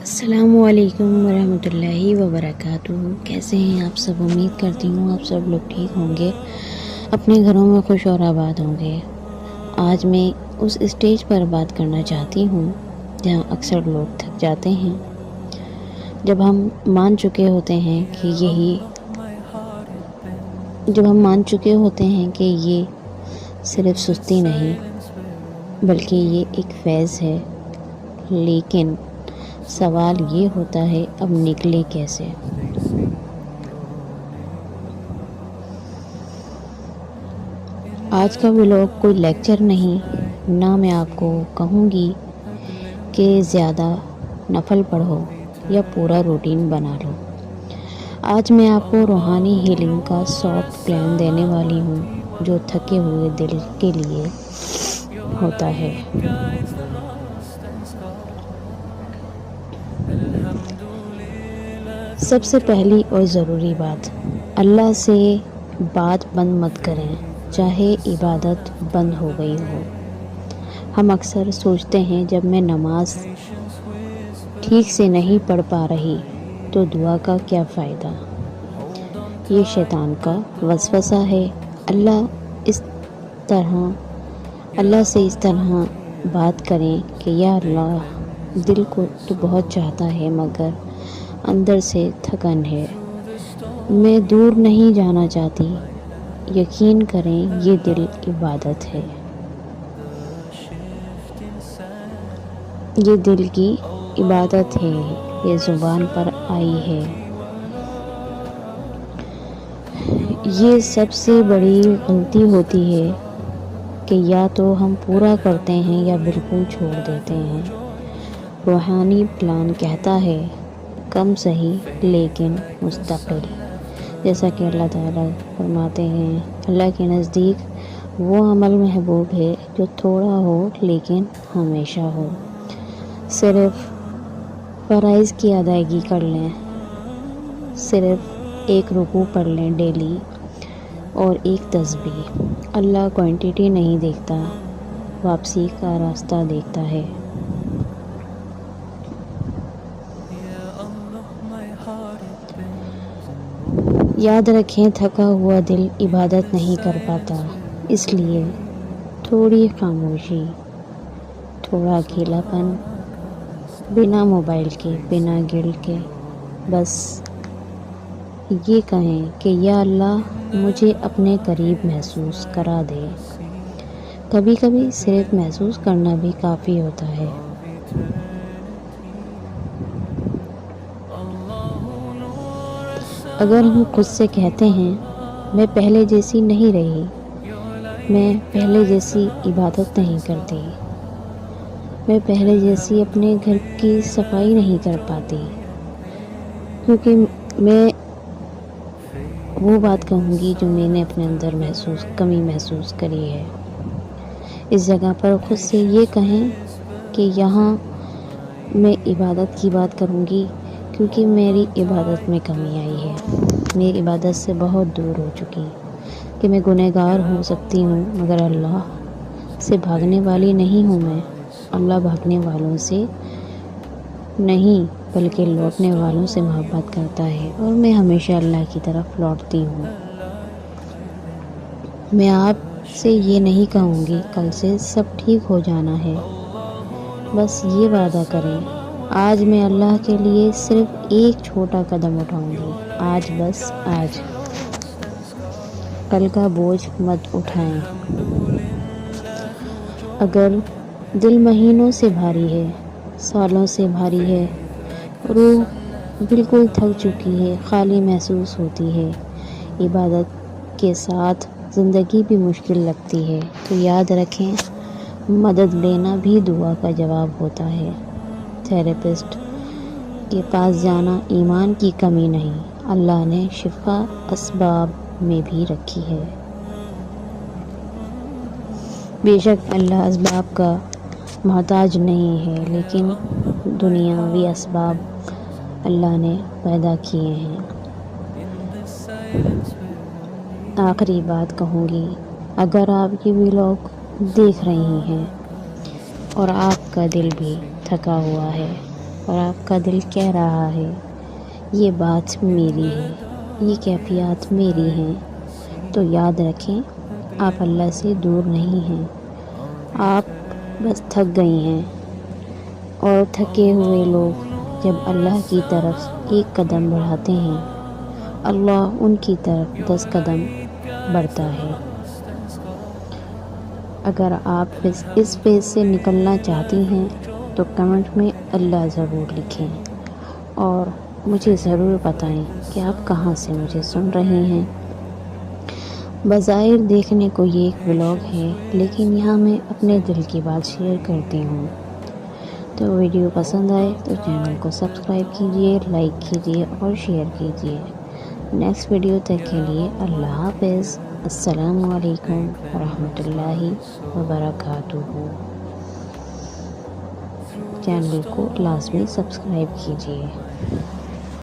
السلام علیکم ورحمۃ اللہ وبرکاتہ۔ کیسے ہیں آپ سب؟ امید کرتی ہوں آپ سب لوگ ٹھیک ہوں گے، اپنے گھروں میں خوش اور آباد ہوں گے۔ آج میں اس اسٹیج پر بات کرنا چاہتی ہوں جہاں اکثر لوگ تھک جاتے ہیں، جب ہم مان چکے ہوتے ہیں کہ یہ صرف سستی نہیں بلکہ یہ ایک فیض ہے، لیکن سوال یہ ہوتا ہے اب نکلے کیسے؟ آج کا ولاگ کوئی لیکچر نہیں، نہ میں آپ کو کہوں گی کہ زیادہ نفل پڑھو یا پورا روٹین بنا لو۔ آج میں آپ کو روحانی ہیلنگ کا سافٹ پلان دینے والی ہوں جو تھکے ہوئے دل کے لیے ہوتا ہے۔ سب سے پہلی اور ضروری بات، اللہ سے بات بند مت کریں، چاہے عبادت بند ہو گئی ہو۔ ہم اکثر سوچتے ہیں جب میں نماز ٹھیک سے نہیں پڑھ پا رہی تو دعا کا کیا فائدہ؟ یہ شیطان کا وسوسہ ہے۔ اللہ سے اس طرح بات کریں کہ یا اللہ، دل کو تو بہت چاہتا ہے مگر اندر سے تھکن ہے، میں دور نہیں جانا چاہتی۔ یقین کریں یہ دل عبادت ہے، یہ دل کی عبادت ہے، یہ زبان پر آئی ہے۔ یہ سب سے بڑی غلطی ہوتی ہے کہ یا تو ہم پورا کرتے ہیں یا بالکل چھوڑ دیتے ہیں۔ روحانی پلان کہتا ہے کم صحیح لیکن مستقل، جیسا کہ اللہ تعالیٰ فرماتے ہیں اللہ کے نزدیک وہ عمل محبوب ہے جو تھوڑا ہو لیکن ہمیشہ ہو۔ صرف فرائض کی ادائیگی کر لیں، صرف ایک رکوع پڑھ لیں ڈیلی اور ایک تسبیح۔ اللہ کوانٹٹی نہیں دیکھتا، واپسی کا راستہ دیکھتا ہے۔ یاد رکھیں تھکا ہوا دل عبادت نہیں کر پاتا، اس لیے تھوڑی خاموشی، تھوڑا اکیلا پن، بنا موبائل کے، بنا گلٹ کے، بس یہ کہیں کہ یا اللہ مجھے اپنے قریب محسوس کرا دے۔ کبھی کبھی صرف محسوس کرنا بھی کافی ہوتا ہے۔ اگر ہم خود سے کہتے ہیں میں پہلے جیسی نہیں رہی، میں پہلے جیسی عبادت نہیں کرتی، میں پہلے جیسی اپنے گھر کی صفائی نہیں کر پاتی، کیونکہ میں وہ بات کہوں گی جو میں نے اپنے اندر کمی محسوس کری ہے۔ اس جگہ پر خود سے یہ کہیں کہ یہاں میں عبادت کی بات کروں گی کیونکہ میری عبادت میں کمی آئی ہے، میری عبادت سے بہت دور ہو چکی کہ میں گنہگار ہو سکتی ہوں مگر اللہ سے بھاگنے والی نہیں ہوں۔ میں اللہ بھاگنے والوں سے نہیں بلکہ لوٹنے والوں سے محبت کرتا ہے اور میں ہمیشہ اللہ کی طرف لوٹتی ہوں۔ میں آپ سے یہ نہیں کہوں گی کل سے سب ٹھیک ہو جانا ہے، بس یہ وعدہ کریں آج میں اللہ کے لیے صرف ایک چھوٹا قدم اٹھاؤں گی، آج، بس آج۔ کل کا بوجھ مت اٹھائیں۔ اگر دل مہینوں سے بھاری ہے، سالوں سے بھاری ہے، روح بالکل تھک چکی ہے، خالی محسوس ہوتی ہے، عبادت کے ساتھ زندگی بھی مشکل لگتی ہے، تو یاد رکھیں مدد لینا بھی دعا کا جواب ہوتا ہے۔ تھیراپسٹ کے پاس جانا ایمان کی کمی نہیں، اللہ نے شفا اسباب میں بھی رکھی ہے۔ بے شک اللہ اسباب کا محتاج نہیں ہے، لیکن دنیاوی اسباب اللہ نے پیدا کیے ہیں۔ آخری بات کہوں گی، اگر آپ یہ ولاگ دیکھ رہی ہیں اور آپ کا دل بھی تھکا ہوا ہے اور آپ کا دل کہہ رہا ہے یہ بات میری ہے، یہ کیفیات میری ہیں، تو یاد رکھیں آپ اللہ سے دور نہیں ہیں، آپ بس تھک گئی ہیں۔ اور تھکے ہوئے لوگ جب اللہ کی طرف ایک قدم بڑھاتے ہیں، اللہ ان کی طرف 10 قدم بڑھتا ہے۔ اگر آپ اس فیز سے نکلنا چاہتی ہیں تو کمنٹ میں اللہ ضرور لکھیں اور مجھے ضرور بتائیں کہ آپ کہاں سے مجھے سن رہے ہیں۔ بظاہر دیکھنے کو یہ ایک ولاگ ہے، لیکن یہاں میں اپنے دل کی بات شیئر کرتی ہوں۔ تو ویڈیو پسند آئے تو چینل کو سبسکرائب کیجیے، لائک کیجیے اور شیئر کیجیے۔ نیکسٹ ویڈیو تک کے لیے اللہ حافظ۔ السلام علیکم ورحمۃ اللہ وبرکاتہ۔ چینل کو لازمی سبسکرائب کیجیے۔